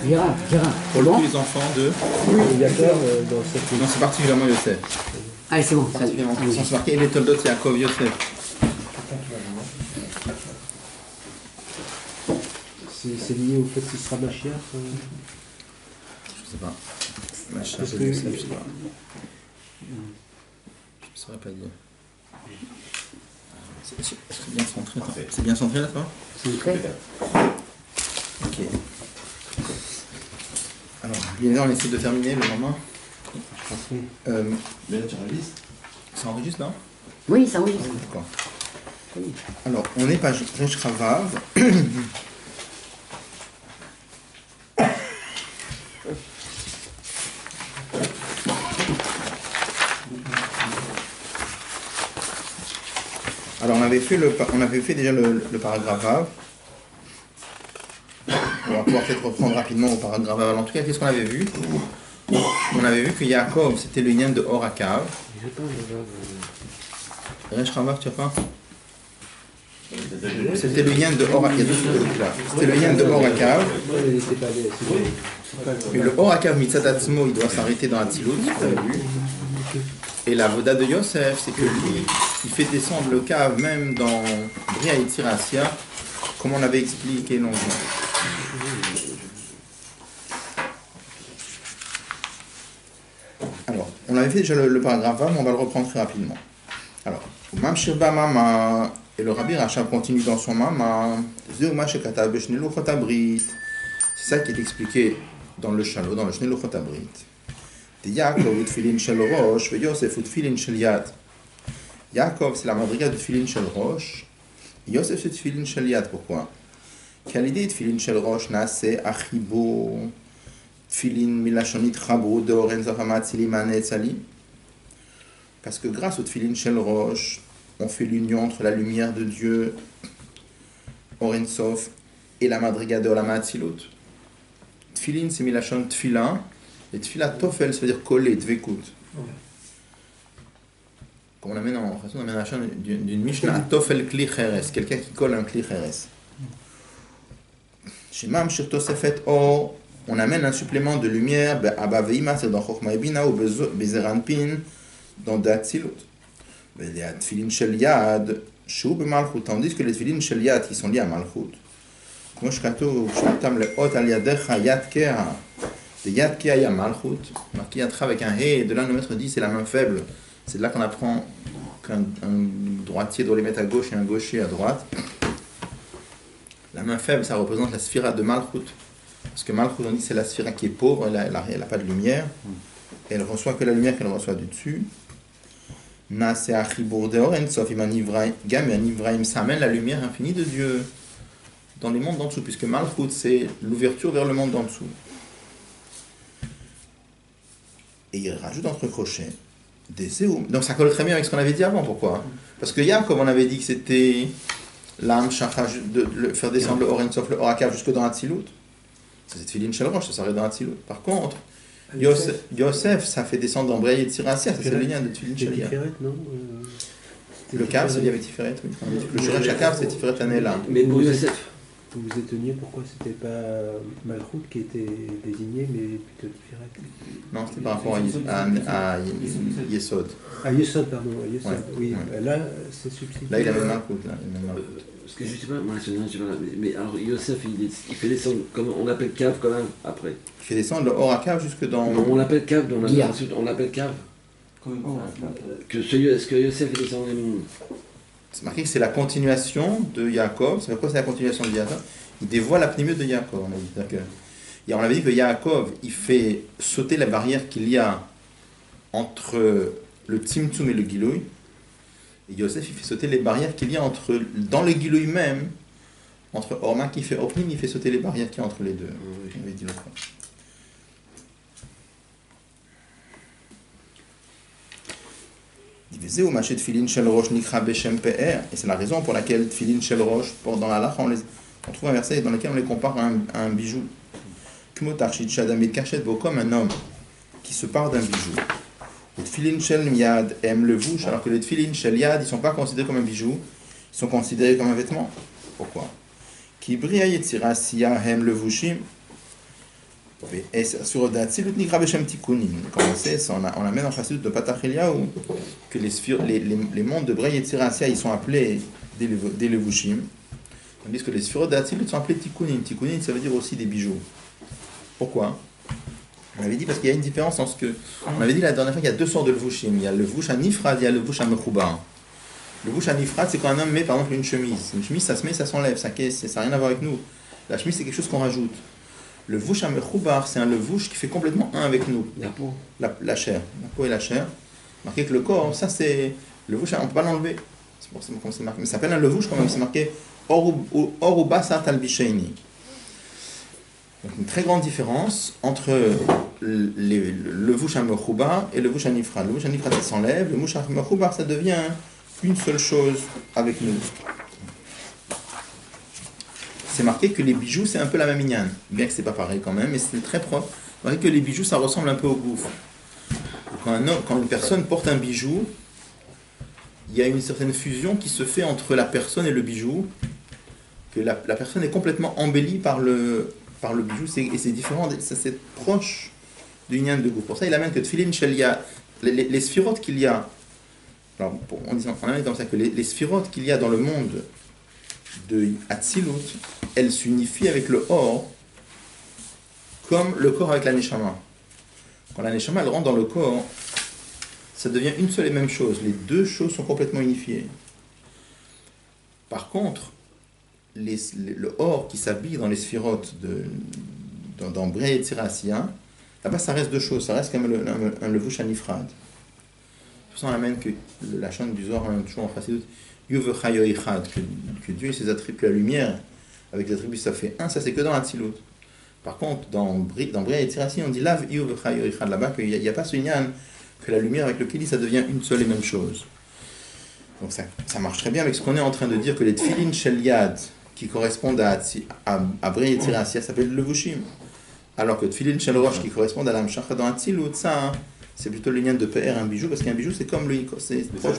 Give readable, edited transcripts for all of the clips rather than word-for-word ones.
Vira. Pour Bon. tous les enfants de... Oui, Yaakov dans cette... Non, c'est particulièrement Yosef. Allez, c'est bon. Particulièrement. C'est marqué les Toldot Yaakov Yosef. C'est lié au fait qu'il sera Mashiach Je sais pas. Machin, Parce je que- sais pas. Je ne saurais pas dire. C'est bien centré. Attends. C'est bien centré là, toi? C'est prêt. Ok. Alors, bien on essaie de terminer le lendemain. Mais là, tu réalises? Ça enregistre là? Oui, ça oui. D'accord. Alors, on est page Resh Ravav. Alors, on avait fait déjà le paragraphe Vav. On va pouvoir peut-être reprendre rapidement au paragraphe Vav. En tout cas, qu'est-ce qu'on avait vu? On avait vu que Yaakov, c'était le lien de Or Akav. J'ai pas Resh Ravav, tu as pas? C'était le lien de Or Akav. C'était le lien de Or Akav. il n'était pas allé. Et le Or Akav Mitzadatzmo, il doit s'arrêter dans la Tzilut, on a vu. Et la voda de Yosef, c'est que lui, il fait descendre le cave même dans Bria et Tzirasia, comme on avait expliqué longuement. Alors, on avait fait déjà le paragraphe, mais on va le reprendre très rapidement. Alors, Mam Shirba Mama, et le Rabbi Rachab continue dans son Mama, Zeuma Shekata Beshne Luchot Abrit. C'est ça qui est expliqué dans le Shalom, dans le Shne Luchot Abrit. Yaakov utfilin shel rosh, et Yosef utfilin shel yad. Yaakov, c'est la madriga de tfilin shel rosh, et Yosef c'est tfilin shel yad. Pourquoi? Car l'idée de tfilin shel rosh nase achibo, tfilin milachonit chabo, deoren zachamat silimane etzali. Parce que grâce au tfilin shel rosh, on fait l'union entre la lumière de Dieu, Oren Sof, et la madriga de Olamat Silut. Tfilin, c'est milachon tfilin. Et tfilat tofel, ça veut dire coller, dvekut. Comme on amène en façon, on amène la chaîne d'une Mishnah, tofel kli cheres, quelqu'un qui colle un kli cheres. Chez Mam Shir Tosefet Or, on amène un supplément de lumière, Abba Veima, c'est dans Chochma Ebina, ou Bezeranpin, dans Datzilut. Les tfilin shel yad, shou b'malchut, tandis que les tfilin shel yad, qui sont liés à malchut. Comme je kato, shmatam le hot al yadecha yad kea. De Yad Kea Malchut, marqué Yatra avec un He, et de là le maître dit c'est la main faible. C'est de là qu'on apprend qu'un droitier doit les mettre à gauche et un gaucher à droite. La main faible, ça représente la sphira de Malchut. Parce que Malchut, on dit c'est la sphira qui est pauvre, elle n'a pas de lumière. Et elle reçoit que la lumière qu'elle reçoit du dessus. Nase Achibur Deoren, sauf Iman Ivraim, Gam et Ivraim, ça amène la lumière infinie de Dieu dans les mondes d'en dessous, puisque Malchut, c'est l'ouverture vers le monde d'en dessous. Et il rajoute entre crochets des zéoum. Donc ça colle très bien avec ce qu'on avait dit avant. Pourquoi? Parce que Yaakov, on avait dit que c'était l'âme shachaj, de faire descendre le Oren Sof, le Orakav jusque dans Hatzilut. C'est Tfilin Shel Rosh, ça s'arrête dans Hatzilut. Par contre, Yosef, ça fait descendre dans Breya et Tzirasia, ça c'est le lien de Tfilin Shel Yad. non Le Kav, c'est lié avec Tiferet, oui. Le Sheret Shakav, c'est Tiferet Anela. Mais pour Yosef, vous vous étonniez pourquoi c'était pas Malchut qui était désigné, mais plutôt Tiferet. Non, c'était par rapport à Yesod. Ah, Yesod, pardon, Yesod, Ouais, oui. ouais. Là, c'est substitué. Là, il avait Malchut, là. Il avait Malchut. parce que je sais pas, moi je sais pas, mais alors Yosef il fait descendre, comme on appelle cave quand même après. Il fait descendre le Orakav jusque dans... Non, on l'appelle cave dans la Guilla. ensuite on l'appelle cave. Comment Est-ce que Yosef est descendu? C'est marqué que c'est la continuation de Yaakov. C'est quoi c'est la continuation de Yaakov? Il dévoile la pnéumie de Yaakov. On a dit. Et on avait dit que Yaakov, il fait sauter la barrière qu'il y a entre le Tzimtzum et le Gilouï. Et Yosef, il fait sauter les barrières qu'il y a dans le Gilouï même, entre Orma qui fait Opnim, il fait sauter les barrières qu'il y a entre les deux. On avait dit l'autre fois. Et c'est la raison pour laquelle Tfilin Shel Rosh, dans la Lacha, on trouve un verset dans lequel on les compare à un bijou. Comme un homme qui se part d'un bijou. Les Tfilin Shel Yad aiment le vouche, alors que les Tfilin Shel Yad, ils ne sont pas considérés comme un bijou, ils sont considérés comme un vêtement. Pourquoi? Qui brille Yetzira Siya aime le vouchim. Et sur Datzilut Nikra Beshem Tikkunim, comme on sait, on amène en Chassidut de Patach Eliyahu que les mondes de Brei Yetzirah Asya, ils sont appelés des Levushim, tandis que les Sphirot Datzilut sont appelés Tikkunim. Tikkunim, ça veut dire aussi des bijoux. Pourquoi? On avait dit parce qu'il y a une différence en ce que... On avait dit la dernière fois qu'il y a deux sortes de Levushim. Il y a le Levush Nifrad, il y a le Levush Mechoubar. Le Levush Nifrad, c'est quand un homme met par exemple une chemise. Une chemise, ça se met, ça s'enlève, ça n'a rien à voir avec nous. La chemise, c'est quelque chose qu'on rajoute. Le Levush Mechoubar, c'est un Levush qui fait complètement un avec nous. La peau. La chair. La peau et la chair. Marqué que le corps, ça c'est... Le Levush, on ne peut pas l'enlever. C'est pour ça qu'on s'est marqué. Mais ça s'appelle un Levush quand même, c'est marqué Or Basar Talbishaini. Donc une très grande différence entre le Levush Mechoubar et le Levush Nifrad. Le Levush Nifrad, ça s'enlève. Le Levush Mechoubar, ça devient une seule chose avec nous. C'est marqué que les bijoux, c'est un peu la même ignane. Bien que c'est pas pareil quand même, mais c'est très proche. C'est marqué que les bijoux, ça ressemble un peu au gouffre. Quand une personne porte un bijou, il y a une certaine fusion qui se fait entre la personne et le bijou, que la personne est complètement embellie par le bijou, et c'est différent, c'est proche du ignane de gouffre. Pour ça, il amène que Tfilin Shelia, les sphirotes qu'il y a, alors on amène comme ça que les sphirotes qu'il y a dans le monde de Hatzilut, elle s'unifie avec le Or comme le corps avec la Neshama. Quand la Neshama elle rentre dans le corps, ça devient une seule et même chose. Les deux choses sont complètement unifiées. Par contre, le Or qui s'habille dans les sphirotes dans Brei Yetzirah Asya, là-bas ça reste deux choses, ça reste comme un Levush Nifrad. Pour ça on amène que la chaîne du Zohar, toujours en Chassidut, que Dieu et ses attributs, que la lumière avec les attributs ça fait un, ça c'est que dans Hatzilut. Par contre, dans Brei Yetzirah Asya, on dit Lav Yuv Chayoichad, là-bas qu'il n'y a pas ce inyan, que la lumière avec le Keli ça devient une seule et même chose. Donc ça marche très bien avec ce qu'on est en train de dire que les Tfilin Shel Yad qui correspondent à Brei Yetzirah Asya s'appellent Levushim, alors que Tfilin Shel Rosh qui correspondent à l'Amshacha dans Hatzilut, ça c'est plutôt l'union de PR, un bijou, parce qu'un bijou c'est comme le c'est proche.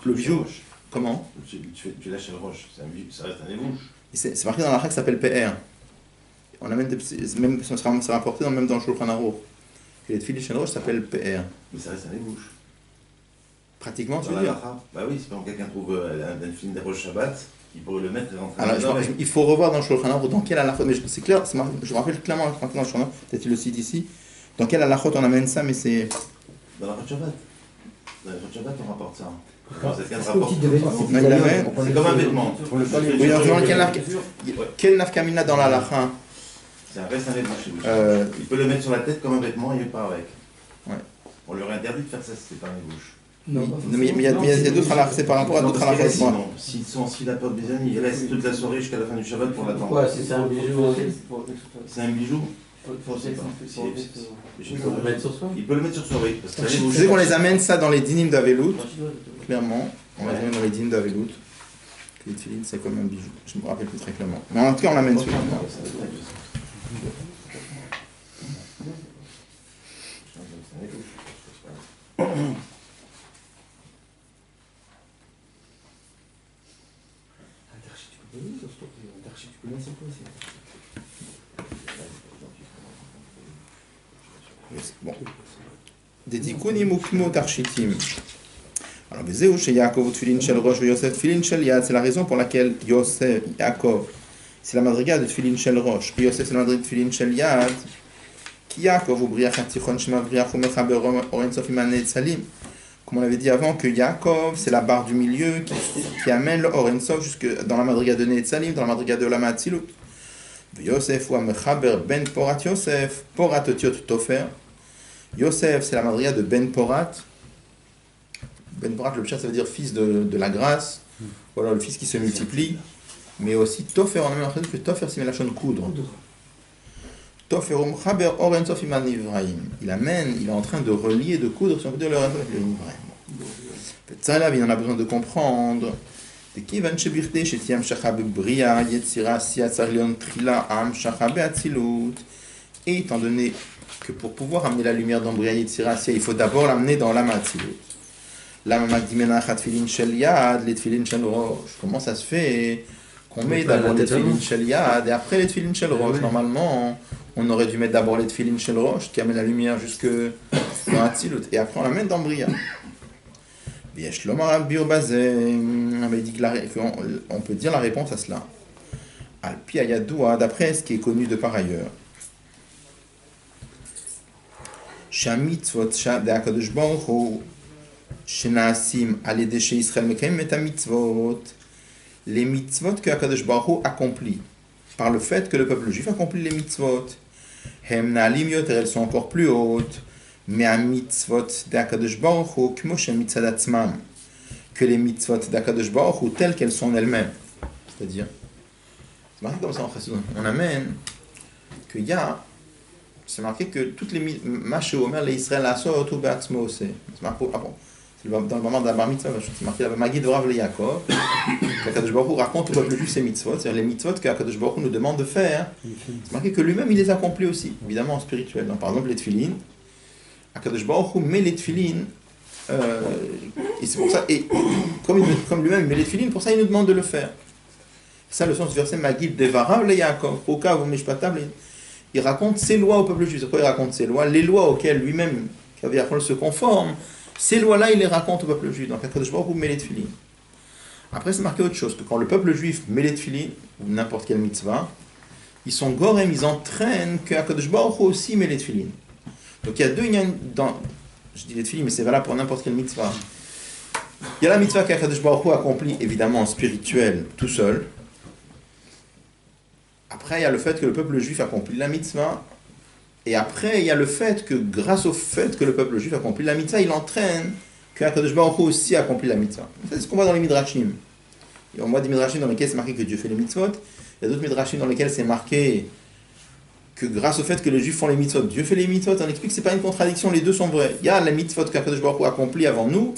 Le bijou, comment? Tu lâches le roche, ça reste un ébouche. C'est marqué dans la Chak qui s'appelle PR. On amène même ça sera rapporté même dans le Shulchan Aruch. Que les Tfilin Shel Rosh s'appellent PR. Mais ça reste un ébouche. Pratiquement, tu Dans veux dire? Bah oui, c'est quand quelqu'un trouve un film des roches Shabbat, il pourrait le mettre et rentrer Alors, il faut revoir dans le Shulchan Aruch dans quel halachot, mais c'est clair, je me rappelle clairement dans le Shulchan Aruch, peut-être qu'il le cite ici, dans quel halachot on amène ça, mais c'est... Dans la roche Shabbat. Dans la roche Shabbat, on rapporte ça. Quand quelqu'un C'est au rapporte. titre de vêtements. C'est comme un vêtement. Oui, alors je demande quel nafkamina dans la halacha. Ça reste un vêtement chez vous. Il peut le mettre sur la tête comme un vêtement et il part avec. Ouais. On leur a interdit de faire ça, c'était pas un ébouche. Mais il y a d'autres halachas, c'est par rapport à d'autres halachas. S'il apporte des amis, il reste toute la soirée jusqu'à la fin du Shabbat pour l'attendre. Ouais, c'est un bijou. C'est un bijou. Il peut le mettre sur soi. Il peut le mettre sur soi, oui. Parce que c'est un Je ébouche. sais qu'on les amène ça dans les dinim d'Avelut, clairement. On les amène dans les dinim d'Avelut. Les tefilines, c'est comme un bijou. Je me rappelle plus très clairement. Mais en tout cas, on l'amène celui-là. Bon. Des tikkunim ukmo tarshitim. Alors, Bezeu chez Yaakov Tfilin Shel Rosh Yosef Tfilin Shel Yad, c'est la raison pour laquelle Yosef, Yaakov, c'est la madriga de Tfilin Shel Rosh, et Yosef c'est la madriga de Tfilin Shel Yad, qui Yaakov ouvriach atichon shema vriach umechaber oren sof imanet salim. Comme on avait dit avant, que Yaakov, c'est la barre du milieu qui amène le oren sof jusque dans la madriga de Netzalim, dans la madriga de Olam Hatzilut. Yosef ou Amechaber ben Porat Yosef, Porat otiot tofer. Yosef, c'est la madriga de Ben Porat. Ben Porat, le pshat, ça veut dire fils de la grâce, ou alors le fils qui se multiplie, mais aussi Tofer, on a même entendu que Tofer, c'est la chaîne coudre. Tofer, Chaber, Oren Sof Iman Ivraim. Il est en train de relier, de coudre, si on peut dire, le Oren Sof et le Ivraim. Tzalav, il en a besoin de comprendre. De Kivan Shebirte, Shetiam Shachab Bria, Yetzira, Siatzarlion, Trila, Am, Shachab, Atzilut. Et étant donné que pour pouvoir amener la lumière dans Bria, Yetzira, il faut d'abord l'amener dans l'Am Atzilut. Comment ça se fait qu'on met d'abord les tefilin shel yad et après les tefilin shel rosh? Normalement, on aurait dû mettre d'abord les tefilin chez le roche, qui amène la lumière jusque dans Hatzilut, et après on la met dans Bria. Viesh Lomar Abir Bazé, on peut dire la réponse à cela. Alpi Ayadoua, d'après ce qui est connu de par ailleurs. Shamitzvot de Akadosh Baruch Hu, Shenaasim Alede She Israël Mekayim et Mitzvot. Les mitzvot que Akadosh Baruch Hu accomplit par le fait que le peuple juif accomplit les mitzvot. Hem Naalim Yoter, elles sont encore plus hautes. Mais un mitzvot d'Akadosh Baruch Hu, Kmoshe Mitzadatzmam, que les mitzvot d'Akadosh Baruch Hu telles qu'elles sont elles-mêmes. C'est-à-dire, c'est marqué comme ça en Chassidut. On amène qu'il y a, c'est marqué que toutes les Maché Omer, les Israël Asor, tout Beatzmo c'est marqué, c'est dans le moment de la bar mitzvah, c'est marqué la Magid de Rav le Yaakov, qu'Akadosh Baruch Hu raconte au peuple juif ses mitzvot, c'est-à-dire les mitzvot qu'Akadosh Baruch Hu nous demande de faire. C'est marqué que lui-même il les accomplit aussi, évidemment en spirituel. Donc, par exemple, les tefilin, Akadosh Baruch Hu met les tefilin, et c'est pour ça, et comme lui-même il met les tefilin, pour ça il nous demande de le faire. C'est ça le sens du verset Magid Devarav le Yaakov, Okav Mishpatav. Il raconte ses lois au peuple juif. C'est quoi il raconte ses lois? Les lois auxquelles lui-même, Kaviachol, se conforme, ces lois-là il les raconte au peuple juif. Donc Akadosh Baruch Hu met les tefilin. Après c'est marqué autre chose, que quand le peuple juif met les tefilin, ou n'importe quelle mitzvah, ils sont gorem, ils entraînent que Akadosh Baruch Hu aussi met les tefilin. Donc il y a deux dans, je dis les tefilin, mais c'est valable pour n'importe quelle mitzvah. Il y a la mitzvah qu'Akadosh Baruch Hu accomplit évidemment en spirituel, tout seul. Après il y a le fait que le peuple juif accomplit la mitzvah. Et après il y a le fait que grâce au fait que le peuple juif accomplit la mitzvah, il entraîne qu'Akadosh Baruch Hu aussi accomplit la mitzvah. C'est ce qu'on voit dans les midrashim. Et on voit des midrashim dans lesquels c'est marqué que Dieu fait les mitzvot. Il y a d'autres midrashim dans lesquels c'est marqué que grâce au fait que les juifs font les mitzvot, Dieu fait les mitzvot. On explique que ce n'est pas une contradiction, les deux sont vrais. Il y a les mitzvot qu'Akadosh Baruch Hu accomplit avant nous,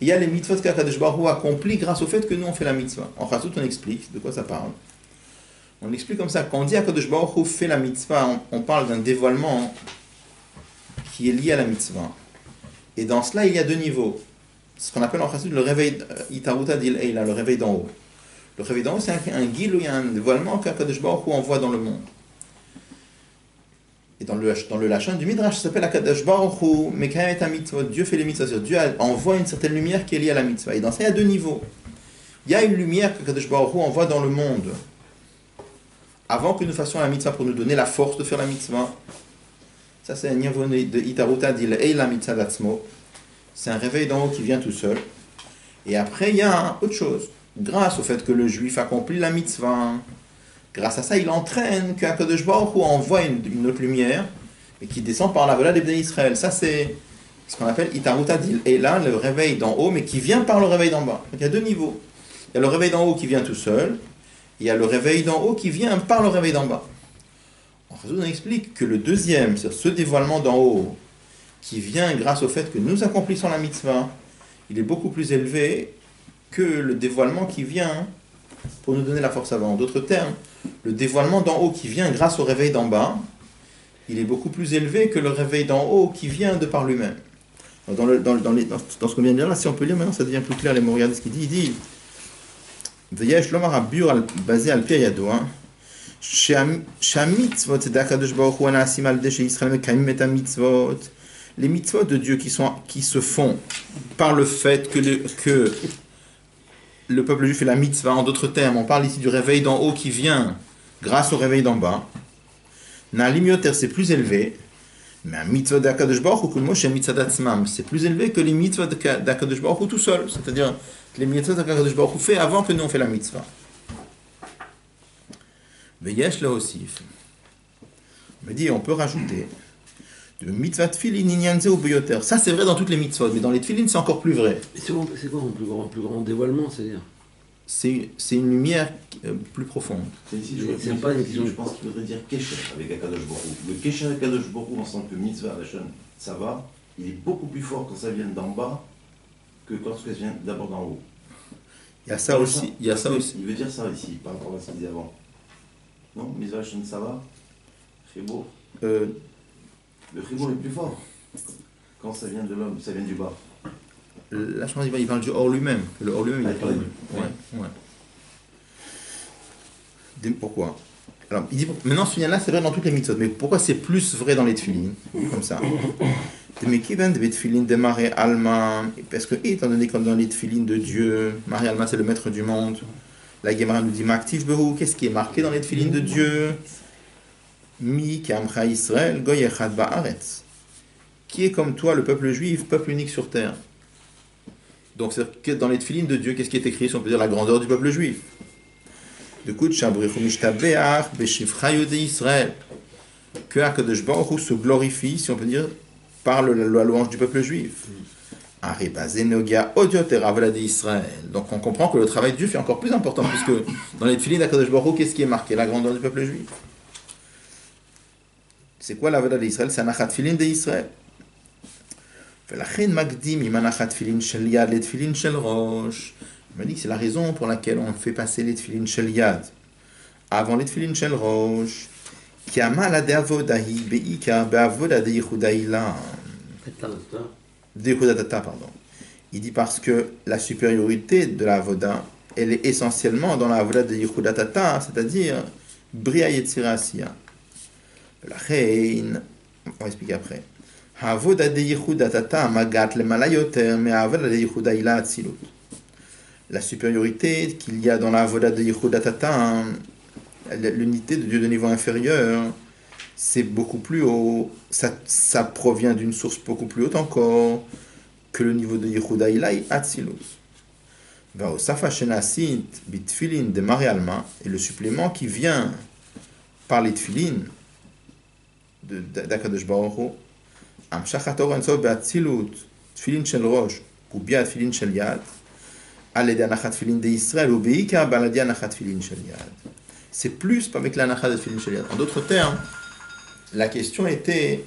et il y a les mitzvot qu'Akadosh Baruch Hu accomplit grâce au fait que nous on fait la mitzvah. En Chassidut, on explique de quoi ça parle. On explique comme ça, quand on dit Akadosh Baruch Hu fait la mitzvah, on parle d'un dévoilement qui est lié à la mitzvah. Et dans cela, il y a deux niveaux. Ce qu'on appelle en Chassidut le réveil, Itaruta dil Eila, le réveil d'en haut. Le réveil d'en haut, c'est un guil où il y a un dévoilement qu'Akadosh Baruch Hu envoie dans le monde. Et dans le Lachon du Midrash, ça s'appelle Akadosh Baruch Hu Mekayem et mitzvot. Dieu fait les mitzvot. Dieu envoie une certaine lumière qui est liée à la mitzvah. Et dans ça, il y a deux niveaux. Il y a une lumière qu'Akadosh Baruch Hu envoie dans le monde avant que nous fassions la mitzvah pour nous donner la force de faire la mitzvah. Ça, c'est un niveau de Itaruta dil Eila mitzvah d'atzmo. C'est un réveil d'en haut qui vient tout seul. Et après, il y a autre chose. Grâce au fait que le juif accomplit la mitzvah, grâce à ça, il entraîne qu'Akadosh Baruch Hu envoie une autre lumière et qui descend par la volée des Bnei Israël. Ça, c'est ce qu'on appelle Itaruta dil Eila, le réveil d'en haut, mais qui vient par le réveil d'en bas. Donc, il y a deux niveaux. Il y a le réveil d'en haut qui vient tout seul. Il y a le réveil d'en haut qui vient par le réveil d'en bas. En fait, on explique que le deuxième, c'est ce dévoilement d'en haut, qui vient grâce au fait que nous accomplissons la mitzvah, il est beaucoup plus élevé que le dévoilement qui vient pour nous donner la force avant. En d'autres termes, le dévoilement d'en haut qui vient grâce au réveil d'en bas, il est beaucoup plus élevé que le réveil d'en haut qui vient de par lui-même. Dans ce qu'on vient de dire là, si on peut lire maintenant, ça devient plus clair les mots. Regardez ce qu'il dit. Il dit V'yesh lomar abur basé al pi yadoua shamitzvot d'Akadosh Baruch Hu anaasim al deshe Yisrael mekayim et mitzvot. Les mitzvot de Dieu qui se font par le fait que le peuple juif fait la mitzvah. En d'autres termes, on parle ici du réveil d'en haut qui vient grâce au réveil d'en bas. Naalim yoter, c'est plus élevé. Mais un mitzvah d'Akadosh Baruch Hu kulmo shem mitzvah d'atzmam, c'est plus élevé que les mitzvahs d'Akadosh Baruch Hu tout seul. C'est-à-dire les mitzvahs d'Akadosh Baruch Hu fait avant que nous on fait la mitzvah. Veyesh la osif. On me dit, on peut rajouter de mitzvah tefillin inyan ze ou beyoter. Ça c'est vrai dans toutes les mitzvahs, mais dans les tefillin c'est encore plus vrai. Et c'est quoi un plus grand dévoilement, c'est-à-dire? C'est une lumière plus profonde. C'est ici, je pense qu'il faudrait dire Kesher avec Akadosh Baruch Hu. Le Kesher avec Akadosh Baruch Hu en tant que mitzvah, ça va, il est beaucoup plus fort quand ça vient d'en bas que quand ça vient d'abord d'en haut. Il y a ça aussi. Il y a ça aussi. Il veut dire ça ici, par rapport à ce qu'il disait avant. Non, mitzvah ça va. Chibour. Le chibour est plus fort quand ça vient de l'homme, ça vient du bas. Là, je pense qu'il parle du hors lui-même. Le hors lui-même, il est plus. Ouais. Pourquoi? Alors, il dit, maintenant, ce lien-là, c'est vrai dans toutes les mitzvot, mais pourquoi c'est plus vrai dans les tefillin? Comme ça. Parce que, étant donné comme dans les tefillin de Dieu, Marie Alma, c'est le maître du monde, la Gemara nous dit, Maktiv Behu, qu'est-ce qui est marqué dans les tefillin de Dieu? Mi Kamcha Israël, Goy Echad Ba'aretz. Qui est comme toi, le peuple juif, peuple unique sur terre. Donc, c'est que dans les tefillin de Dieu, qu'est-ce qui est écrit, si on peut dire la grandeur du peuple juif? Du coup, Israël, que Akadosh Baruch Hu se glorifie, si on peut dire, par la louange du peuple juif. Donc on comprend que le travail de Dieu est encore plus important, puisque dans les tefillin d'Akadosh Baruch Hu, qu'est-ce qui est marqué? La grandeur du peuple juif. C'est quoi la avoda d'Israël? C'est anachat tefillin d'Israël. Il m'a dit que c'est la raison pour laquelle on fait passer les tefillin shel yad avant les tefillin shel rosh. Qui a mal à deavodahi beika beavoda de Yehudaïla. Pardon. Il dit parce que la supériorité de la avoda, elle est essentiellement dans la avoda de Yehudatata, c'est-à-dire Bria Yetzira Asiya. La reine, on va expliquer après. Avoda de Yehudatata magat le malayoter, mais avoda de Yehudaïla atzilut. La supériorité qu'il y a dans la avoda de Yehudatata, l'unité de Dieu de niveau inférieur, c'est beaucoup plus haut, ça provient d'une source beaucoup plus haute encore que le niveau de Yehuda Ilai Atzilus. Vaosafa Shenasit Bitfilin de Marie Alma, et le supplément qui vient par les tfilin d'Akadosh Baruch Hu, Amshachator Enso Beatzilut, Tfilin Shel Rosh, ou bien Tfilin Shel Yad, Aledi Anachat Tfilin de Israël, ou Beika Baladi Anachat Tfilin Shel Yad. C'est plus avec l'anachat de Tfilin Shel Yad. En d'autres termes, la question était,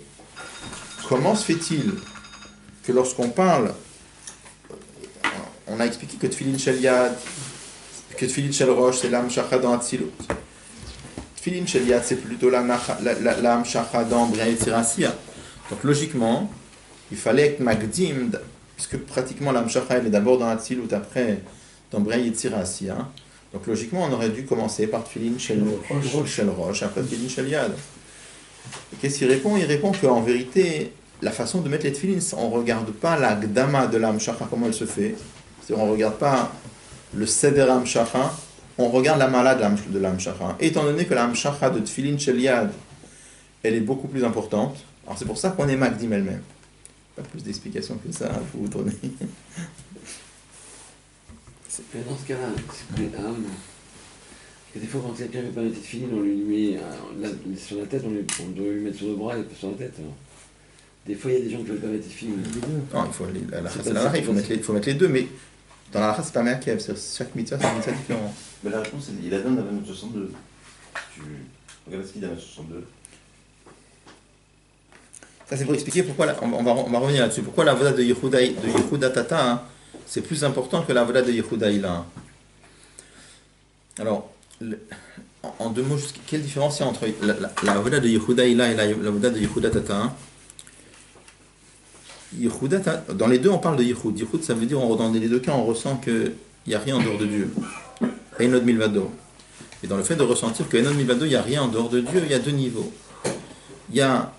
comment se fait-il que lorsqu'on parle, on a expliqué que Tfilin Shel Yad, que Tfilin Shel Rosh, c'est l'Amshacha dans Atzilut. Tfilin Shel Yad, c'est plutôt l'Amshacha dans Bria Yetzira Asiya. Donc logiquement, il fallait être Magdim, puisque pratiquement l'Amshacha elle est d'abord dans Atzilut, après dans Bria Yetzira Asiya. Donc logiquement, on aurait dû commencer par Tfilin Shel Rosh, après Tfilin Shel Yad. Et qu'est-ce qu'il répond? Il répond qu'en vérité, la façon de mettre les tefillin, on ne regarde pas la gdama de l'amshacha, comment elle se fait. C'est-à-dire, on ne regarde pas le seder amshacha, on regarde la mala de l'amshacha. Étant donné que l'amshacha de Tfilin Shel Yad, elle est beaucoup plus importante, alors c'est pour ça qu'on est magdim elle-même. Pas plus d'explications que ça, pour vous donner. Mais dans ce cas-là, des fois quand quelqu'un ne veut pas mettre de tefillin, on lui met sur la tête, on doit lui mettre sur le bras et pas sur la tête. Alors. Des fois, il y a des gens qui ne veulent pas mettre de tefillin. Non, il faut mettre les deux, mais dans la race, c'est pas Meakev, chaque mitzvah, c'est un mitzvah différent. Mais la réponse, il a donné à 62. Tu regardes ce qu'il a à 62. Ça, c'est pour expliquer pourquoi, on va revenir là-dessus, pourquoi la voda de Yehuda Tata, hein, c'est plus important que la voda de Yehuda Ila. Alors, en deux mots, quelle différence il y a entre la voda de Yehuda Ila et la voda de Yehuda Tata? Dans les deux, on parle de Yehud. Yehud, ça veut dire, dans les deux cas, on ressent qu'il n'y a rien en dehors de Dieu. Einod Milvado. Et dans le fait de ressentir que Einod Milvado, il n'y a rien en dehors de Dieu, il y a deux niveaux. Il y a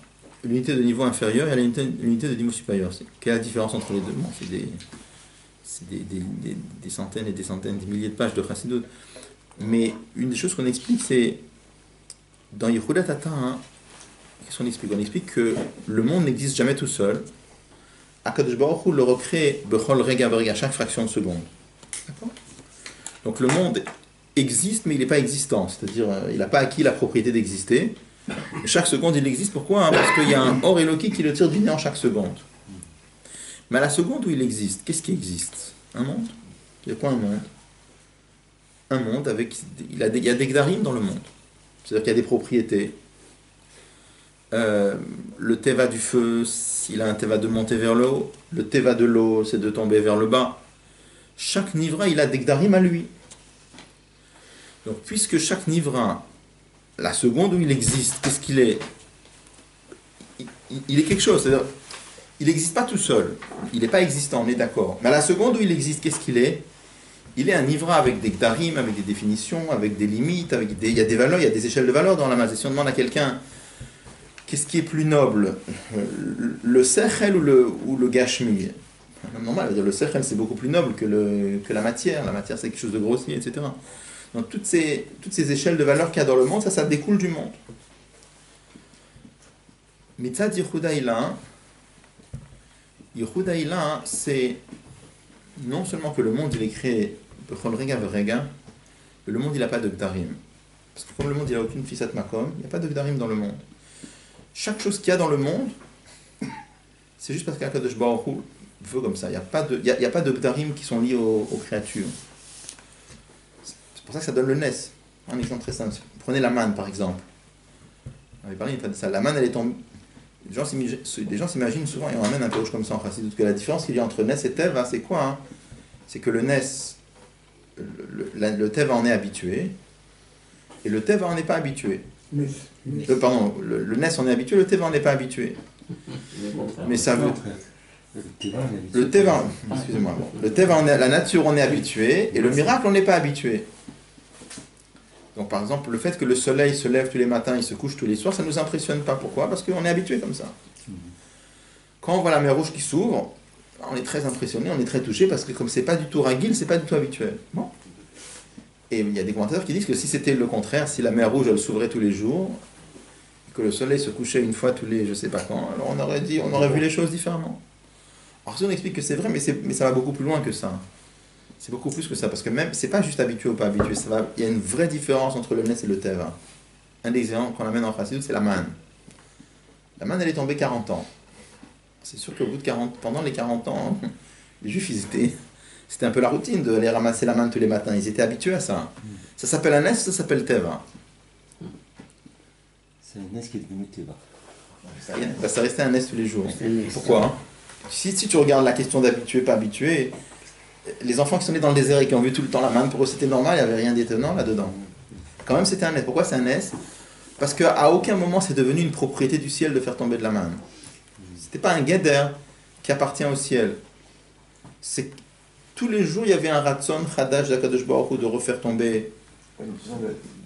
l'unité de niveau inférieur et l'unité de niveau supérieur. Quelle est la différence entre les deux? Bon, c'est des centaines et des centaines, des milliers de pages de Chassidut. Mais une des choses qu'on explique, c'est dans Yehuda Tata, hein, qu'est-ce qu'on explique? On explique que le monde n'existe jamais tout seul. Akadosh Baruch Hu le recrée bechol rega berega, chaque fraction de seconde. D'accord? Donc le monde existe, mais il n'est pas existant. C'est-à-dire, il n'a pas acquis la propriété d'exister. Et chaque seconde, il existe. Pourquoi? Hein? Parce qu'il y a un or éloqué qui le tire du néant chaque seconde. Mais à la seconde où il existe, qu'est-ce qui existe? Un monde. Il y a quoi un monde? Un monde avec... Il y a des gdarim dans le monde. C'est-à-dire qu'il y a des propriétés. Le teva du feu, il a un teva de monter vers le haut. Le teva de l'eau, c'est de tomber vers le bas. Chaque nivra, il a des gdarim à lui. Donc, puisque chaque nivra, la seconde où il existe, qu'est-ce qu'il est? Il est quelque chose. C'est-à-dire, il n'existe pas tout seul. Il n'est pas existant, on est d'accord. Mais à la seconde où il existe, qu'est-ce qu'il est? il est un Ivra avec des Gdarim, avec des définitions, avec des limites, il y a des valeurs, il y a des échelles de valeurs dans la masse. Et si on demande à quelqu'un qu'est-ce qui est plus noble, le Sechel ou le Gashmi? Normal, le Sechel c'est beaucoup plus noble que la matière. La matière c'est quelque chose de grossier, etc. Donc toutes ces échelles de valeurs qu'il y a dans le monde, ça découle du monde. Mitzad Yehuda Ilan, c'est non seulement que le monde il est créé Bechol Rega Verega, mais le monde il n'a pas de Gdarim. Parce que comme le monde il n'a aucune Fisat Makom, il n'y a pas de Gdarim dans le monde. Chaque chose qu'il y a dans le monde, c'est juste parce qu'Akadosh Baruch Hu veut comme ça. Il n'y a pas de Gdarim qui sont liés aux créatures. C'est pour ça que ça donne le Nes. Un exemple très simple. Prenez la manne par exemple. On avait parlé de ça. La manne elle est tombée. Les gens s'imaginent souvent, et on amène un peu comme ça en Chassidut, que la différence qu'il y a entre Nes et Teva, c'est quoi hein? C'est que le Nes, le Teva en est habitué, et le Teva en est pas habitué. Pardon, le Nes en est habitué, le Teva en est pas habitué. Mais ça veut... Le Teva, excusez-moi, le Teva, la nature on est habitué, et le miracle on n'est pas habitué. Donc par exemple, le fait que le soleil se lève tous les matins, il se couche tous les soirs, ça ne nous impressionne pas. Pourquoi? Parce qu'on est habitué comme ça. Quand on voit la mer Rouge qui s'ouvre, on est très impressionné, on est très touché, parce que comme c'est pas du tout ragil, c'est pas du tout habituel. Bon. Et il y a des commentateurs qui disent que si c'était le contraire, si la mer Rouge elle s'ouvrait tous les jours, que le soleil se couchait une fois tous les je sais pas quand, alors on aurait vu les choses différemment. Alors si on explique que c'est vrai, mais ça va beaucoup plus loin que ça. C'est beaucoup plus que ça, parce que même, c'est pas juste habitué ou pas habitué, il y a une vraie différence entre le Nes et le Teva. Un des exemples qu'on amène en Chassidut, c'est la manne. La manne, elle est tombée 40 ans. C'est sûr qu'au bout de pendant les 40 ans, les Juifs, c'était un peu la routine d'aller ramasser la manne tous les matins. Ils étaient habitués à ça. Ça s'appelle un Nes, ça s'appelle Teva. C'est un Nes qui est devenu Teva. Ça restait un Nes tous les jours. Pourquoi hein? Si tu regardes la question d'habitué, pas habitué, les enfants qui sont nés dans le désert et qui ont vu tout le temps la manne, pour eux c'était normal, il n'y avait rien d'étonnant là-dedans. Quand même c'était un Nes. Pourquoi c'est un Nes? Parce qu'à aucun moment c'est devenu une propriété du ciel de faire tomber de la manne. C'était pas un guéder qui appartient au ciel. C'est tous les jours il y avait un ratson chadash d'Akadosh Baruch Hu de refaire tomber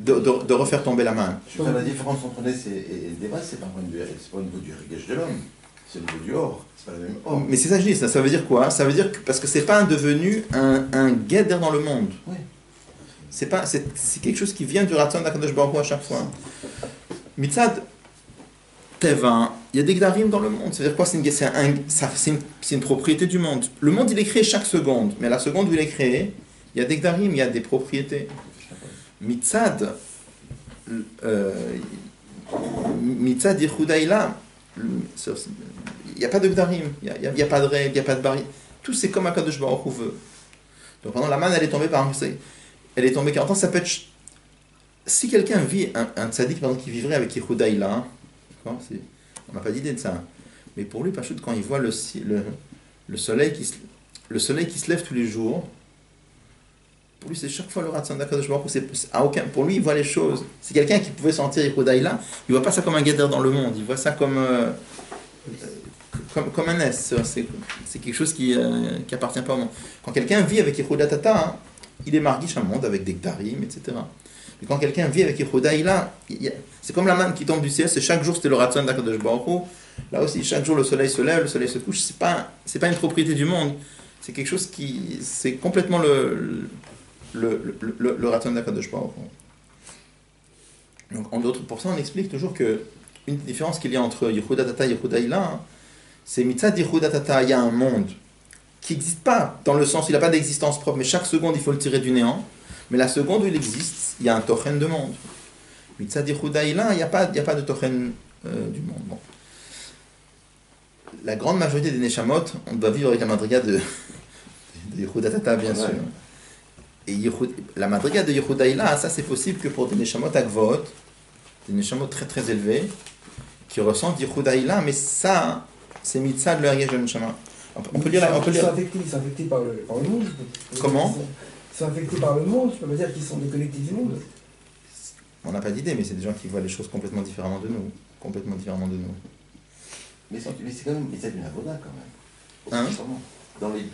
de refaire tomber la manne. La différence entre Nes et Teva, c'est pas au niveau du régage de l'homme. C'est le niveau du or, c'est pas le même or. Mais c'est ça que je dis, ça veut dire quoi? Ça veut dire que parce que c'est pas devenu un guéder dans le monde. Oui. C'est quelque chose qui vient du Ratzon d'Akadosh Baruch Hu à chaque fois. Mitzad Teva, il y a des Gdarim dans le monde. Ça veut dire quoi? C'est une propriété du monde. Le monde il est créé chaque seconde, mais la seconde où il est créé, il y a des Gdarim, il y a des propriétés. Mitzad Yehuda Ilan, il n'y a pas de Gdarim, il n'y a pas de règles, il n'y a pas de barrière. Tout c'est comme Akadosh Baruch Hu veut. Donc pendant la manne, elle est tombée par elle est tombée 40 ans, ça peut être... Si quelqu'un vit, un tzaddik par exemple, qui vivrait avec Yehuda Ilan, on n'a pas d'idée de ça, mais pour lui, Pachout, quand il voit le soleil qui se lève tous les jours, pour lui c'est chaque fois le Ratzon d'Akadosh Baruch Hu, pour lui il voit les choses. C'est quelqu'un qui pouvait sentir Yehuda Ilan, il ne voit pas ça comme un guéder dans le monde, il voit ça comme un Nes, c'est quelque chose qui appartient pas au monde. Quand quelqu'un vit avec Yehuda Tata, hein, il est marguiche un monde avec des Gdarim, etc. Mais quand quelqu'un vit avec Yehuda Ilan, c'est comme la manne qui tombe du ciel, c'est chaque jour c'était le Ratzon d'Akadosh Baruch Hu. Là aussi, chaque jour le soleil se lève, le soleil se couche, c'est pas une propriété du monde, c'est quelque chose c'est complètement le Ratzon d'Akadosh Baruch Hu. Donc pour ça on explique toujours que une différence qu'il y a entre Yehuda Tata et Yehuda Ilan, c'est Mitzad Yehuda Tata, il y a un monde qui n'existe pas, dans le sens où il n'a pas d'existence propre, mais chaque seconde il faut le tirer du néant, mais la seconde où il existe, il y a un tochen de monde. Mitzad Yehuda Ilan, il n'y a pas de tochen du monde. Bon. La grande majorité des Neshamot, on doit vivre avec la madriga de Yehuda Tata, bien sûr. Et la madriga de Yehuda Ilan, ça c'est possible que pour des Neshamot Agvot, des Neshamot très très élevés, qui ressentent Yehuda Ilan, mais ça, c'est mitzad le Hariyesh de Neshama. On peut lire. Ils sont affectés par le monde. Comment? Ils sont affectés par le monde, tu peux pas dire qu'ils sont déconnectés du monde. On n'a pas d'idée, mais c'est des gens qui voient les choses complètement différemment de nous. Complètement différemment de nous. Mais c'est quand même une avoda quand même. Hein? Dans les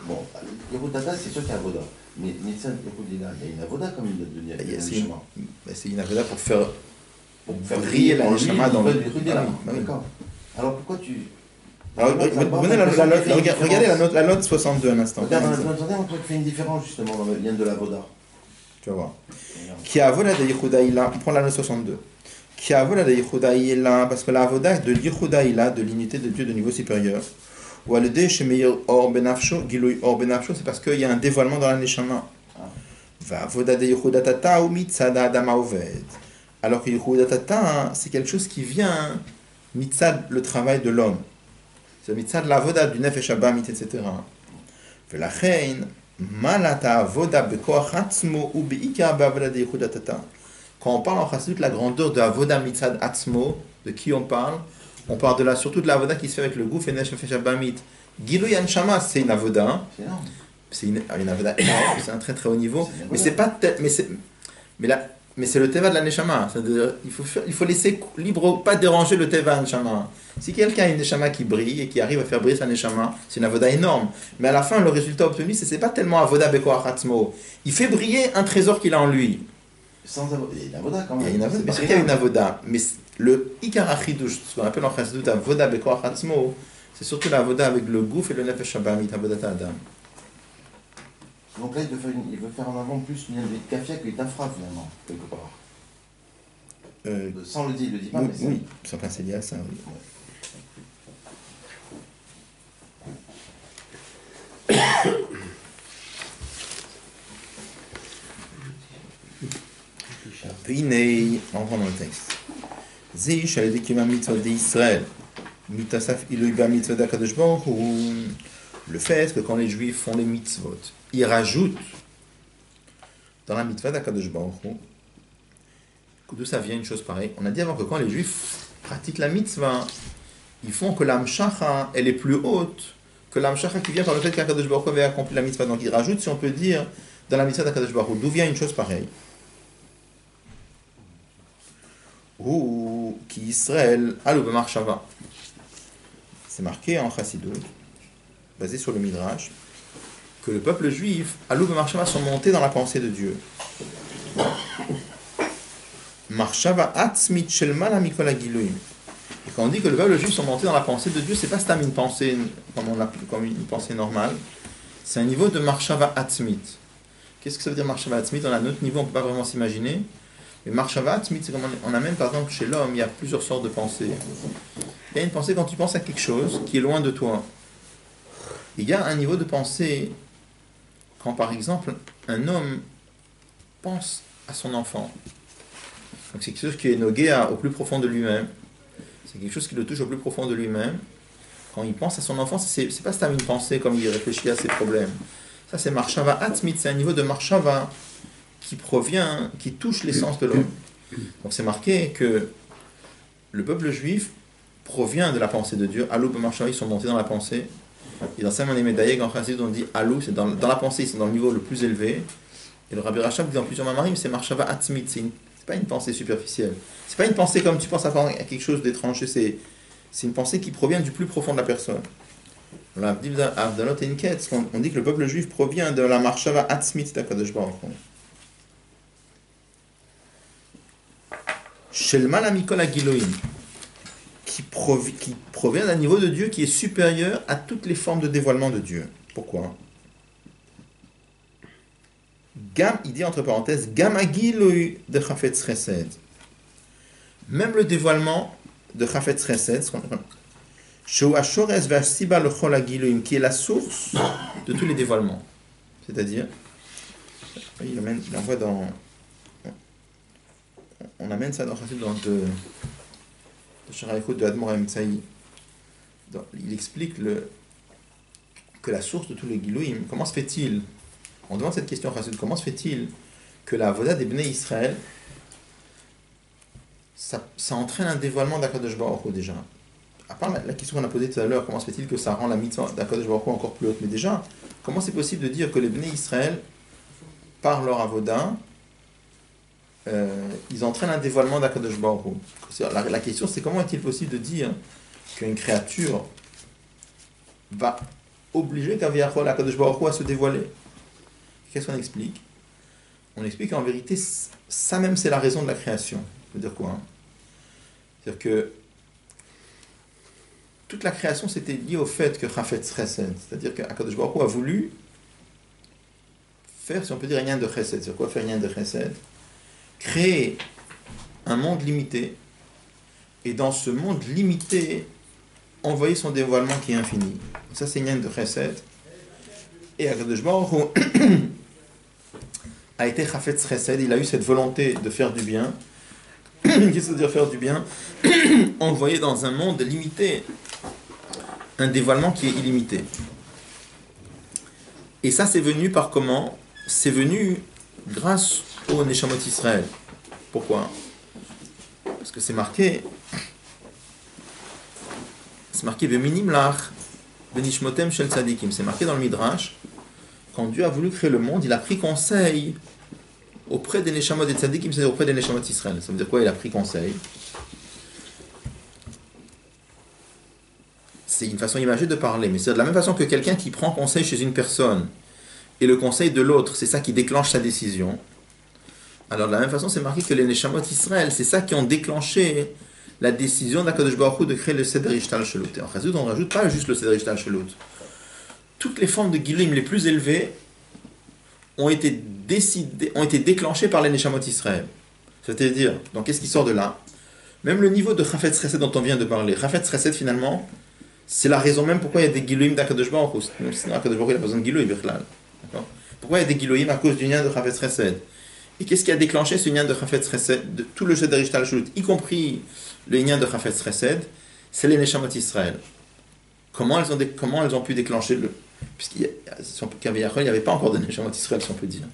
Yehuda Tata, c'est sûr qu'il y a avoda. Mais Nitzad, il y a une avoda comme il a de dire. C'est une avoda pour faire briller la neshama dans le... D'accord. Alors pourquoi tu... Alors, regardez la note 62 un instant. Regarde, on fait une différence justement dans le lien de l'avoda. Tu vas voir. Qui a volé de Yehudaïla, on prend la note 62. Qui a volé de Yehudaïla, parce que la avoda de Yehudaïla, de l'unité de Dieu de niveau supérieur, ou à le dé chez Meir Or Benafsho, Giloui Or Benafsho, c'est parce qu'il y a un dévoilement dans la neshama. Va avoda de Yehudatata ou mitzad Adama Oved. Alors que Yehudatata, c'est quelque chose qui vient mitzad, le travail de l'homme. C'est mitzad la avoda du nefesh habamit, etc. Velachein, malata avoda bekoach atzmo ou beika ba'avoda de Yehudatata. Quand on parle en chassidut de la grandeur de avoda mitzad atzmo, de qui on parle de là, surtout de la avoda qui se fait avec le gouf et nefesh habamit. Gilui Anshama, c'est une avoda. C'est énorme. C'est une avoda énorme, c'est un très très haut niveau. Mais c'est pas mais c'est le teva de la neshama. C'est-à-dire, il faut laisser libre, pas déranger le teva neshama. Si quelqu'un a une neshama qui brille et qui arrive à faire briller sa neshama, c'est une avoda énorme. Mais à la fin, le résultat obtenu, c'est pas tellement avoda bekoach atzmo. Il fait briller un trésor qu'il a en lui. Sans avoda, il y a une avoda quand même. Il y a une avoda, bien sûr qu'il y a une avoda. Mais le ikar achidush, ce qu'on appelle en chassidut avoda bekoach atzmo, c'est surtout la avoda avec le gouf et le nefesh habamit, avodat adam. Donc là, il veut faire en avant plus une élevée de kafia que d'afra finalement, quelque part. Sans le dire, il le dit pas, oui, mais oui, sans penser lié à ça, oui. Vinei, on prend dans le texte. Zish, elle dit qu'il m'a mitzvah d'Israël. Mitasaf ilui ba mitzvah d'Akadosh Baruch Hu. Le fait que quand les Juifs font les mitzvot, ils rajoutent dans la mitzvah d'Akadosh Baruch Hu, d'où ça vient une chose pareille. On a dit avant que quand les Juifs pratiquent la mitzvah, ils font que l'amshacha, elle est plus haute que l'amshacha qui vient par le fait qu'Akadosh Baruch Hu avait accompli la mitzvah. Donc ils rajoutent, si on peut dire, dans la mitzvah d'Akadosh Baruch Hu. D'où vient une chose pareille? Ou qui Israël alou b'marshava. C'est marqué en chassidut, basé sur le Midrash, que le peuple juif, alou b'marshava, sont montés dans la pensée de Dieu. Marshava atzmit shel mala mikol hagiluim. Et quand on dit que le peuple juif sont montés dans la pensée de Dieu, c'est pas une pensée comme une pensée normale, c'est un niveau de marshava atzmit. Qu'est-ce que ça veut dire marshava atzmit? On a un autre niveau, on ne peut pas vraiment s'imaginer. Mais marshava atzmit, c'est comme on amène par exemple chez l'homme, il y a plusieurs sortes de pensées. Il y a une pensée quand tu penses à quelque chose qui est loin de toi. Il y a un niveau de pensée quand par exemple un homme pense à son enfant. Donc c'est quelque chose qui est nogué au plus profond de lui-même. C'est quelque chose qui le touche au plus profond de lui-même. Quand il pense à son enfant, c'est pas une pensée comme il réfléchit à ses problèmes. Ça c'est marshava atzmit, c'est un niveau de marshava qui touche l'essence de l'homme. Donc c'est marqué que le peuple juif provient de la pensée de Dieu. Alou b'marshava, ils sont montés dans la pensée. Et dans Simon et Médaillé, en principe, on dit Alou, c'est dans la pensée, ils sont dans le niveau le plus élevé. Et le Rabbi Rachab dit dans plusieurs mamarim, c'est marshava atzmit, c'est pas une pensée superficielle. C'est pas une pensée comme tu penses à quelque chose d'étrange, c'est une pensée qui provient du plus profond de la personne. On dit que le peuple juif provient de la marshava atzmit d'Akadosh Baruch Hu. Shelma la mikol hagiloim, qui provient d'un niveau de Dieu qui est supérieur à toutes les formes de dévoilement de Dieu. Pourquoi? Gam, il dit entre parenthèses, Gam hagiloy de Chafetz Chesed. Même le dévoilement de Chafetz Chesed, Sheu Ashores ve'asiba lechol hagiloim, qui est la source de tous les dévoilements. C'est-à-dire, il envoie dans... On amène ça dans de Sharaïchut de Admor Emtsaï. Il explique que la source de tous les Gilouim, comment se fait-il, on demande cette question, comment se fait-il que la voda des Bnei Israël, ça entraîne un dévoilement d'Akadosh Baruch Hu déjà. À part la question qu'on a posée tout à l'heure, comment se fait-il que ça rend la mitzvah d'Akadosh Baruch Hu encore plus haute? Mais déjà, comment c'est possible de dire que les Bnei Israël, par leur avoda, ils entraînent un dévoilement d'Akadosh Baruch Hu? La question, c'est comment est-il possible de dire qu'une créature va obliger Kaviachol Akadosh Baruch Hu à se dévoiler? Qu'est-ce qu'on explique? On explique qu'en vérité, ça même c'est la raison de la création. Ça veut dire quoi, hein? C'est-à-dire que toute la création c'était lié au fait que Chafetz Chesed, c'est-à-dire qu'Akadosh Baruch Hu a voulu faire, si on peut dire, un lien de Chesed. C'est quoi faire un lien de Chesed? Créer un monde limité, et dans ce monde limité, envoyer son dévoilement qui est infini. Ça, c'est un lien de Chesed. Et Akadosh Baruch Hu a été Chafetz Chesed, il a eu cette volonté de faire du bien. Qu'est-ce que ça veut dire faire du bien? Envoyer dans un monde limité un dévoilement qui est illimité. Et ça, c'est venu par comment? C'est venu grâce au Neshamot Israël. Pourquoi? Parce que c'est marqué Beminim lach benishmotem shel tzadikim. C'est marqué dans le Midrash, quand Dieu a voulu créer le monde, il a pris conseil auprès des Neshamot des tzadikim, c'est-à-dire auprès des Neshamot Israël. Ça veut dire quoi? Il a pris conseil. C'est une façon imagée de parler, mais c'est de la même façon que quelqu'un qui prend conseil chez une personne et le conseil de l'autre, c'est ça qui déclenche sa décision. Alors de la même façon, c'est marqué que les Neshamot Israël, c'est ça qui ont déclenché la décision d'Akadosh Baruch Hu de créer le Seder Ishtal Shelut. Et en Chassidut, on ne rajoute pas juste le Seder Ishtal Shelut. Toutes les formes de Gilim les plus élevées ont été déclenchées par les Neshamot Israël. C'est-à-dire, donc qu'est-ce qui sort de là? Même le niveau de Chafetz Chesed dont on vient de parler. Chafetz Chesed, finalement, c'est la raison même pourquoi il y a des Giloïm d'Akadosh Baruch Hu. Sinon, Akadosh Baruch Hu, il n'a pas besoin de Giloïm, pourquoi il y a des Giloïm? À cause du lien de Chafetz Chesed. Et qu'est-ce qui a déclenché ce lien de Chafetz Chesed, de tout le Seder Ishtal Shelut, y compris le lien de Chafetz Chesed? C'est les Neshamot Israël. Comment elles ont pu déclencher le... Puisqu'il y avait pas encore de Neshamot Israël, si on peut dire.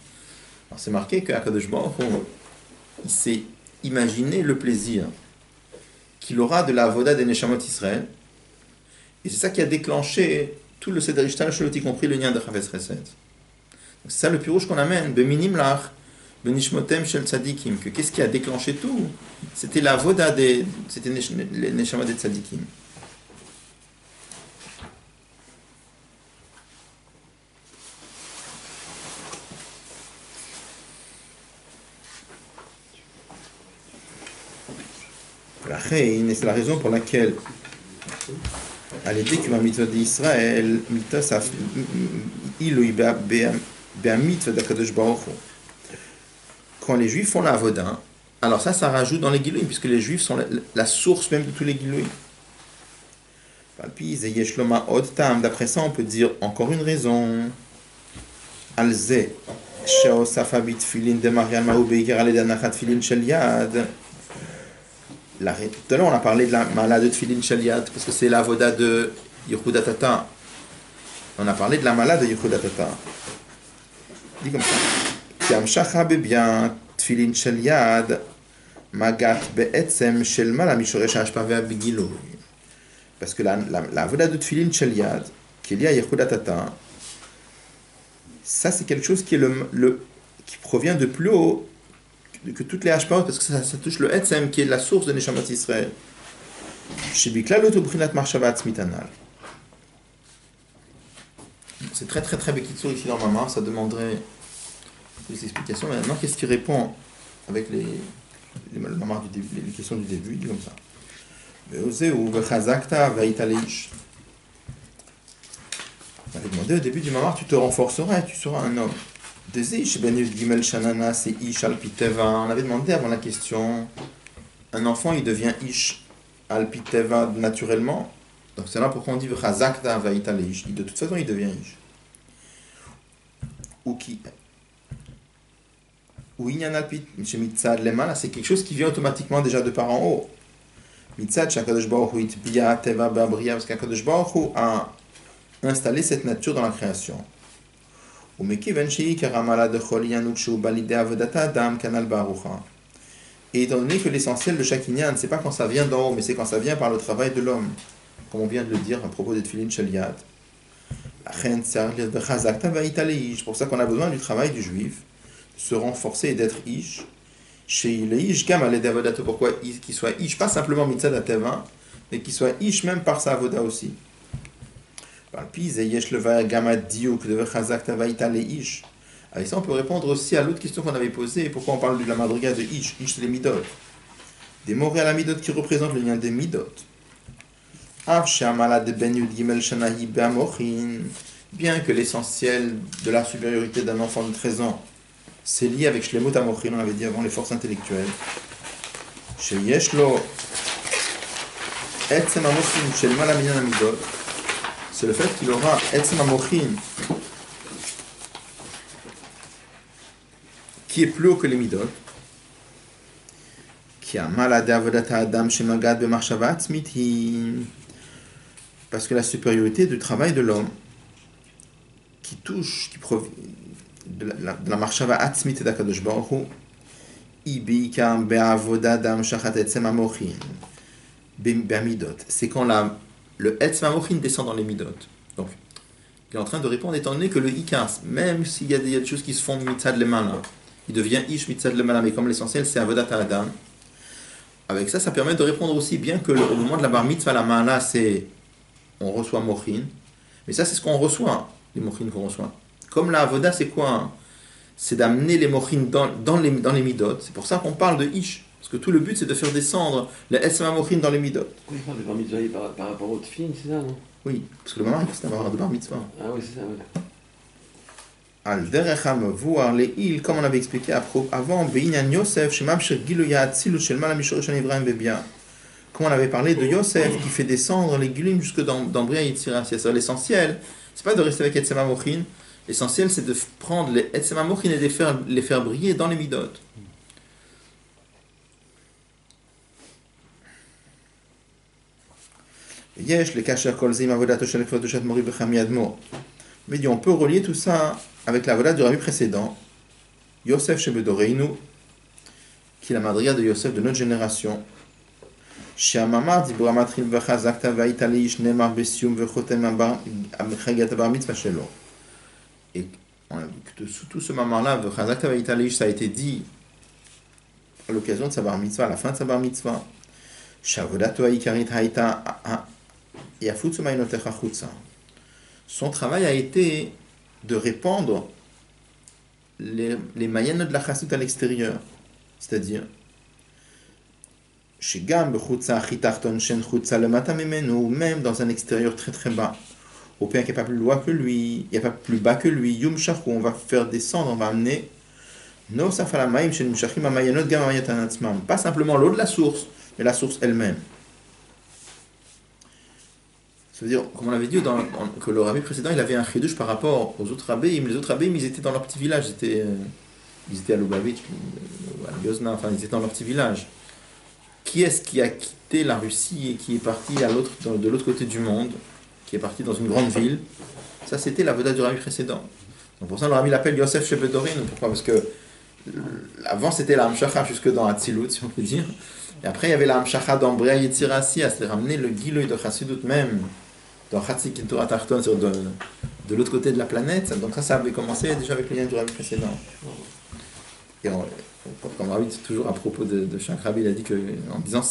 Alors c'est marqué qu'Akadosh Baruch Hu, il s'est imaginé le plaisir qu'il aura de la avoda des Neshamot Israël. Et c'est ça qui a déclenché tout le Seder Ishtal Shelut, y compris le lien de Chafetz Chesed. C'est ça le pirouche qu'on amène, Beminim lach benishmotem shel tzadikim, que qu'est-ce qui a déclenché tout? C'était la voda c'était les neshamot des tzadikim. Et c'est la raison pour laquelle à l'idée que ma mitzvah d'Israël, mitzvah saf ilui be'a mitzvah d'Akadosh Baruch Hu. Quand les Juifs font la avoda, alors ça rajoute dans les Gilouim, puisque les Juifs sont la source même de tous les Gilouim. D'après ça, on peut dire encore une raison. Alze, she'osafa bitfilin de Mariam Mahu beikar ale danachat filin shel yad. Tout à l'heure, on a parlé de la malade de Tfilin Shel Yad, parce que c'est la voda de Yehuda Tata. On a parlé de la malade de Yehuda Tata. Dit comme ça. Qu'amshacha bebyan Tfilin Shel Yad magat be'etzem shel mala mishoresh hashpaveh b'giloy. Parce que la voda de Tfilin Shel Yad, qui est liée à Yehuda Tata, ça c'est quelque chose qui est qui provient de plus haut que toutes les hashpaot, parce que ça touche le etzem qui est la source de Neshamot Israël. C'est très très très bekitsour ici dans ma main, ça demanderait des explications. Mais maintenant, qu'est-ce qu'il répond avec les questions du début? Il dit comme ça. On avait demandé au début du mamar, tu te renforceras et tu seras un homme. On avait demandé avant la question, un enfant il devient ish alpiteva naturellement, donc c'est là pourquoi on dit de toute façon il devient ish. Ou inyan alpit mitzad lemala, c'est quelque chose qui vient automatiquement déjà de par en haut. Mitzad shakadosh baruch hu itbiya teva ba'briya, parce qu'Akadosh baruch hu a installé cette nature dans la création. Et étant donné que l'essentiel de chaque inyan, c'est pas quand ça vient d'en haut, mais c'est quand ça vient par le travail de l'homme, comme on vient de le dire à propos de Tfilin Shel Yad. C'est pour ça qu'on a besoin du travail du juif, de se renforcer et d'être ish. Pourquoi qu'il soit ish, pas simplement mitzad ateva, mais qu'il soit ish même par sa avoda aussi. Avec ça, on peut répondre aussi à l'autre question qu'on avait posée, pourquoi on parle de la madriga de Ish. Ish, c'est les midot. Des morés à la midot qui représentent le lien des midot. Bien que l'essentiel de la supériorité d'un enfant de 13 ans, c'est lié avec Shlemut Amochin, on avait dit avant, les forces intellectuelles. Chez Yeshlo, Etzem Amochin, chez le Malaminan Amidot, c'est le fait qu'il aura Etzem Amochin, qui est plus haut que les midot, qui a malade avodata adam shemagad b'marshava atzmiti, parce que la supériorité du travail de l'homme qui touche, qui provient de la marshava atzmiti d'Akadosh Baruch Hu, ibika be'avoda adam shachat etzem amochin be'amidot, c'est quand le etzem amochin descend dans les midot. Donc, il est en train de répondre étant donné que le ikas, même s'il y a des choses qui se font mitzad le malin, il devient ish mitzad le malin, mais comme l'essentiel c'est avodat adam. Avec ça, ça permet de répondre aussi bien que au moment de la bar mitzvah, la ma'ala, c'est on reçoit mochin, mais ça c'est ce qu'on reçoit, les mochin qu'on reçoit. Comme la avoda, c'est quoi? C'est d'amener les mochin dans les midot. C'est pour ça qu'on parle de ish, parce que tout le but c'est de faire descendre les esma mochin dans les midot. Oui, je parle de bar mitzvah par rapport au tefillin, c'est ça, non? Oui, parce que le moment c'est d'avoir de bar mitzvah. Ah oui, c'est ça, oui. Al derecham voir les îles, comme on avait expliqué avant, Beinyan Yosef, Shemamshir Giluya Atzilut Shel Mala Mishor Shan Ibrahim Bebia. Comme on avait parlé de Yosef qui fait descendre les Gilim jusque dans Bria Yitzira. C'est l'essentiel, c'est pas de rester avec Etzem Amochin, l'essentiel c'est de prendre les Etzem Amochin et de les faire briller dans les midot. Yesh le kasher kol zim avodato shel kvodoshat mori becham yadmo. Mais on peut relier tout ça avec la voda du rabbi précédent, Yosef Shebedoreinu, qui est la madriga de Yosef de notre génération. Sheamamar dibura matril v'chazakta v'aitalish nemar besium v'chotem achagat bar mitzvah shelo. Et sous tout ce mamar-là, v'chazakta v'aitalish, ça a été dit à l'occasion de sa bar mitzvah, à la fin de sa bar mitzvah. Shavodato haikarit haïta yafutsu ma'inotecha chutza. Son travail a été de répandre les mayanes de la chassout à l'extérieur. C'est-à-dire, même dans un extérieur très très bas, au père qui n'est pas plus loin que lui, il n'y a pas plus bas que lui, Yum Shach, où on va faire descendre, on va amener, pas simplement l'eau de la source, mais la source elle-même. Ça veut dire, comme on l'avait dit, que le rabbi précédent, il avait un chidouche par rapport aux autres rabbis. Les autres rabbis, ils étaient dans leur petit village. Ils étaient à Lubavitch, à Yozna, enfin, ils étaient dans leur petit village. Qui est-ce qui a quitté la Russie et qui est parti de l'autre côté du monde, qui est parti dans une grande ville? Ça, c'était la voda du rabbi précédent. Donc pour ça, le rabbi l'appelle Yosef Shebedorin. Pourquoi? Parce que avant, c'était la Hamshacha jusque dans Hatzilut, si on peut dire. Et après, il y avait la Hamshacha dans Bria Yitzira, c'est-à-dire ramener le Giloy de Chassidut même, dans Chatzik Torah Tarton, de l'autre côté de la planète. Donc ça avait commencé déjà avec le lien du rabbi précédent. Et comme rabbi, toujours à propos de chaque rabbi, il a dit que, en disant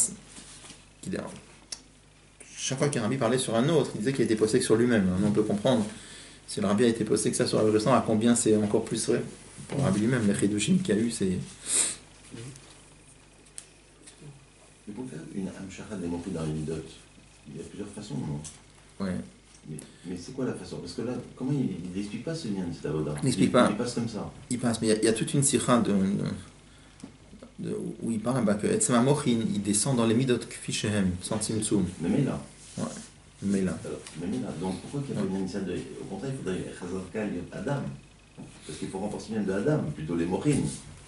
chaque fois qu'un rabbi parlait sur un autre, il disait qu'il était posé que sur lui-même. On peut comprendre, si le rabbi a été posé que ça sur le restant, à combien c'est encore plus vrai pour le rabbi lui-même. Les chidushim qu'il y a eu, c'est... Mais pour faire une Hamshacha des mots dans les midot, il y a plusieurs façons, non? Ouais. Mais c'est quoi la façon? Parce que là, comment il n'explique pas ce lien de cette avoda? Il n'explique pas. Il passe comme ça. Il passe, mais il y a toute une sikha où il parle que Etzem Amochin, il descend dans les midot kfi shehem, sans tzimtzum. Mais là. Ouais. Mais là. Donc pourquoi qu'il y a pas une initiale de... Au contraire, il faudrait Chazarkal Adam. Parce qu'il faut renforcer même de Adam, plutôt les Mochin.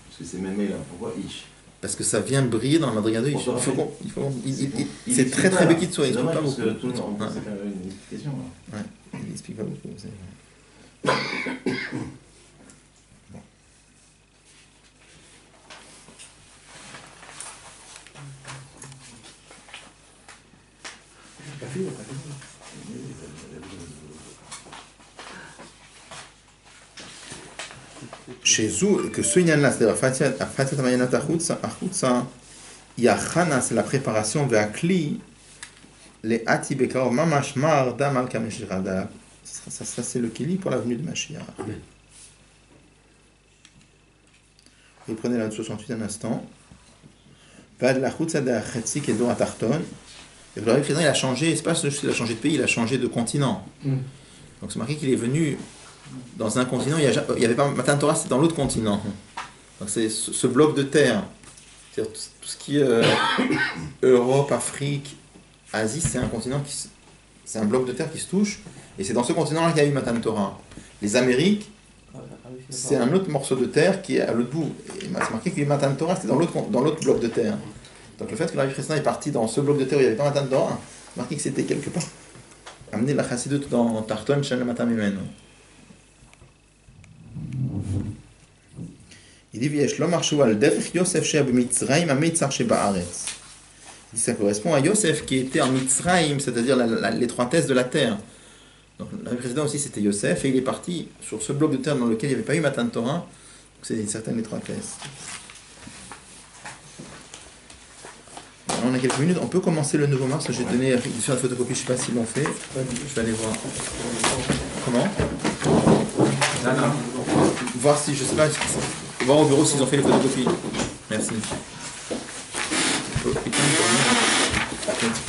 Parce que c'est même là. Pourquoi Ish? Parce que ça vient briller dans la madriga de Ish. C'est très très béquille de soi, il explique pas beaucoup. Tout le monde, c'est quand même une explication. Ouais, il explique pas beaucoup. Pas fini. Chez eux, que ce lien-là, c'est-à-dire Fatia Mayanat Achutza, Yachana, c'est la préparation vers Kli, les Ati Bekao Mamash Mar Damal Kameshirada. Ça, c'est le Kili pour la venue de Mashiach. Amen. Et prenez la note 68 un instant. Vad la chutza de Achetzi Kedo Atarton. Et le Rabbi Friedman, il a changé, c'est pas juste qu'il a changé de pays, il a changé de continent. Donc c'est marqué qu'il est venu dans un continent, il n'y avait pas Matan Torah, c'était dans l'autre continent. Donc c'est ce bloc de terre, c'est-à-dire tout ce qui est Europe, Afrique, Asie, c'est un continent c'est un bloc de terre qui se touche, et c'est dans ce continent-là qu'il y a eu Matan Torah. Les Amériques, c'est un autre morceau de terre qui est à l'autre bout. Et c'est marqué qu'il y a eu Matan Torah, c'était dans l'autre bloc de terre. Donc le fait que le Rabbi Friedman est parti dans ce bloc de terre où il n'y avait pas Matan Torah, c'est marqué que c'était quelque part amener la chassidut dans Tarton Shen Matan Mimenu. Il dit Viesh lo marshu al derech Yosef shea b'Mitzrayim ha'meitzar sheba'aretz. Ça correspond à Yosef qui était en Mitzrayim, c'est-à-dire l'étroitesse de la terre. Donc le président aussi c'était Yosef et il est parti sur ce bloc de terre dans lequel il n'y avait pas eu Matan Torah, donc c'est une certaine étroitesse. Alors, on a quelques minutes, on peut commencer le nouveau mars. J'ai donné une photocopie, je ne sais pas s'ils l'ont fait. Je vais aller voir. Comment? Voir si, je sais pas, voir au bureau s'ils ont fait les photocopies. Merci. Merci.